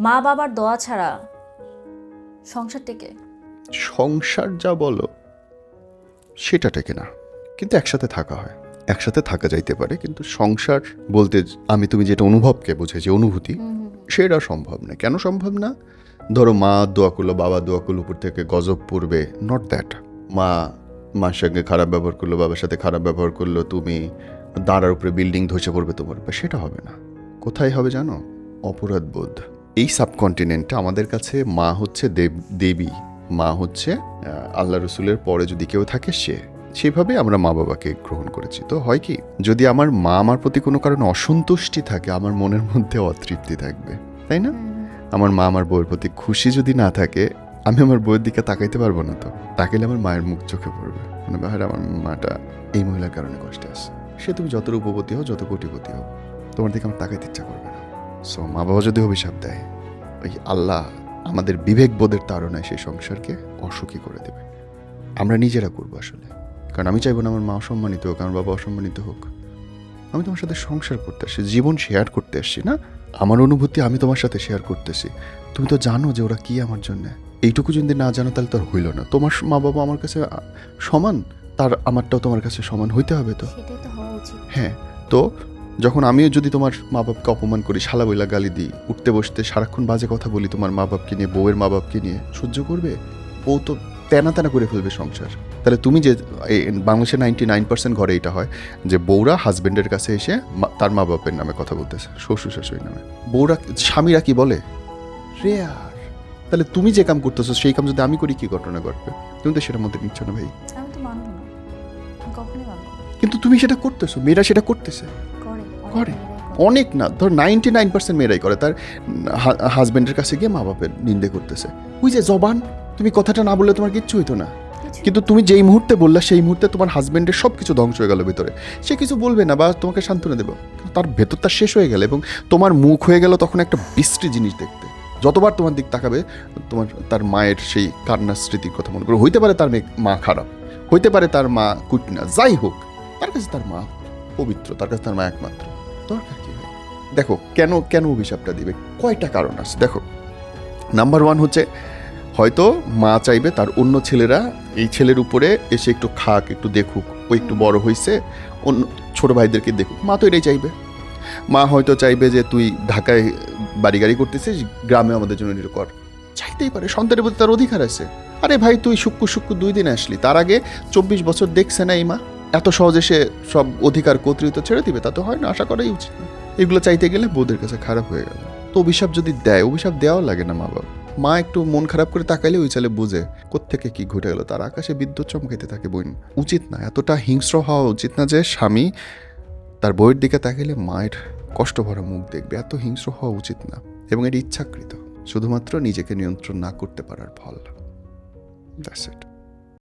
মা বাবার দোয়া ছাড়া সংসার টেকে? সংসার যা বলো সেটা টেকে না, কিন্তু একসাথে থাকা হয়, একসাথে থাকা যাইতে পারে, কিন্তু সংসার বলতে আমি তুমি যেটা অনুভবকে বোঝে, যে অনুভূতি, সেটা সম্ভব না। কেন সম্ভব না? ধরো মা দোয়া করলো, বাবা দোয়া করলো, উপর থেকে গজব পড়বে, নট দ্যাট। মার সঙ্গে খারাপ ব্যবহার করলো, বাবার সাথে খারাপ ব্যবহার করলো, তুমি দাঁড়ার উপরে বিল্ডিং ধসে পড়বে তোমার উপরে, সেটা হবে না। কোথায় হবে জানো? অপরাধ বোধ। এই সাবকন্টিনেন্টে আমাদের কাছে মা হচ্ছে দেবী, মা হচ্ছে আল্লাহ রসুলের পরে যদি কেউ থাকে সেভাবে আমরা মা বাবাকে গ্রহণ করেছি। তো হয় কি, যদি আমার মা আমার প্রতি কোনো কারণে অসন্তুষ্টি থাকে, আমার মনের মধ্যে অতৃপ্তি থাকবে, তাই না? আমার মা আমার বউয়ের প্রতি খুশি যদি না থাকে, আমি আমার বউয়ের দিকে তাকাইতে পারবো না। তো তাকাইলে আমার মায়ের মুখ চোখে পড়বে, মানে বাহার আমার মাটা এই মহিলার কারণে কষ্টে আছে। সে তুমি যত রূপবতী হও, যত কোটিপতি হও, তোমার দিকে আমার তাকাইতে ইচ্ছা করবে না। সো মা বাবা যদি অভিশাপ দেয়, ওই আল্লাহ আমাদের বিবেকবোধের তাড়নায় সেই সংসারকে অসুখী করে দেবে। আমরা নিজেরা করবো আসলে, কারণ আমি চাইবো না আমার মা অসম্মানিত হোক, আমার বাবা অসম্মানিত হোক। আমি তোমার সাথে সংসার করতে আসছি, জীবন শেয়ার করতে আসছি না? আমার অনুভূতি আমি তোমার সাথে শেয়ার করতেছি। তুমি তো জানো যে ওরা কি আমার জন্য। এইটুকু যদি না জানো তাহলে তো আর হইল না। তোমার মা বাবা আমার কাছে সমান, তার আমারটাও তোমার কাছে সমান হইতে হবে। তো সেটাই তো হওয়া উচিত। হ্যাঁ, তো যখন আমিও যদি তোমার মা বাপকে অপমান করি, শালা বইলা গালি দিই, উঠতে বসতে সারাক্ষণ বাজে কথা বলি তোমার মা বাপকে নিয়ে, বউয়ের মা বাপকে নিয়ে, সহ্য করবে? বউ তো তেনা তেনা করে ফেলবে সংসার। তাহলে তুমি যে বাংলাদেশের 99% ঘরে এটা হয় যে বউরা হাজবেন্ডের কাছে এসে তার মা বাপের নামে কথা বলতেছে, শ্বশুর শাশুড়ির নামে। বউরা, স্বামীরা কি বলে? রেয়ার। তাহলে তুমি যে কাম করতেছো সেই কাম যদি আমি করি, কি ঘটনা ঘটবে? তুমি তো সেটার মধ্যে নিচ্ছ না ভাই। আমি তো মানবো না, আমি কখনোই মানবো না। কিন্তু তুমি সেটা করতেছো, মেয়েরা সেটা করতেছে। করে করে অনেক না, ধর 99% মেয়েরাই করে। তার হাজবেন্ডের কাছে গিয়ে মা বাপের নিন্দে করতেছে। ওই যে জবান, তুমি কথাটা না বললে তোমার কিচ্ছু হইতো না, কিন্তু তুমি যেই মুহূর্তে বললা সেই মুহূর্তে তোমার হাজবেন্ডের সব কিছু ধ্বংস হয়ে গেল ভিতরে। সে কিছু বলবে না বা তোমাকে সান্ত্বনা দেবে, কিন্তু তার ভেতরটা শেষ হয়ে গেল এবং তোমার মুখ হয়ে গেল তখন একটা বিশ্রী জিনিস দেখতে। যতবার তোমার দিক তাকাবে, তোমার তার মায়ের সেই কান্নার স্মৃতির কথা মনে করো। হইতে পারে তার মা খারাপ, হইতে পারে তার মা কুটনা, যাই হোক, তার কাছে তার মা পবিত্র, তার কাছে তার মা একমাত্র। দরকার কি ভাই? দেখো কেন কেন অভিশাপটা দিবে, কয়টা কারণ আছে। দেখো, নাম্বার 1 হচ্ছে, হয়তো মা চাইবে তার অন্য ছেলেরা এই ছেলের উপরে এসে একটু খাক, একটু দেখুক, ও একটু বড় হয়েছে, অন্য ছোট ভাইদেরকে দেখুক। মা তো এটাই চাইবে। মা হয়তো চাইবে যে তুই ঢাকায় বাড়ি গাড়ি করতেছিস, গ্রামে আমাদের জন্য এটা কর। চাইতেই পারে, সন্তানের প্রতি তার অধিকার আছে। আরে ভাই, তুই শুক্র 2 দিন আসলি, তার আগে 24 বছর দেখছে না এই মা? এত সহজে সে সব অধিকার কর্তৃত্ব ছেড়ে দিবে? তা তো হয় না, আশা করাই উচিত না। এগুলো চাইতে গেলে বউদের কাছে খারাপ হয়ে গেল। তো অভিশাপ যদি দেয়, অভিশাপ দেওয়াও লাগে না মা বাবা। মা একটু মন খারাপ করে তাকাইলে ওই ছেলে বুঝে কোত্থেকে কি ঘটে গেল, তার আকাশে বিদ্যুৎ চমকাইতে থাকে। বোন, উচিত না, এতটা হিংস্র হওয়া উচিত না যে স্বামী তার বউয়ের দিকে তাকাইলে মায়ের কষ্ট ভরা মুখ দেখবে। এত হিংস্র হওয়া উচিত না, এবং এটি ইচ্ছাকৃত, শুধুমাত্র নিজেকে নিয়ন্ত্রণ না করতে পারার ফল। That's it.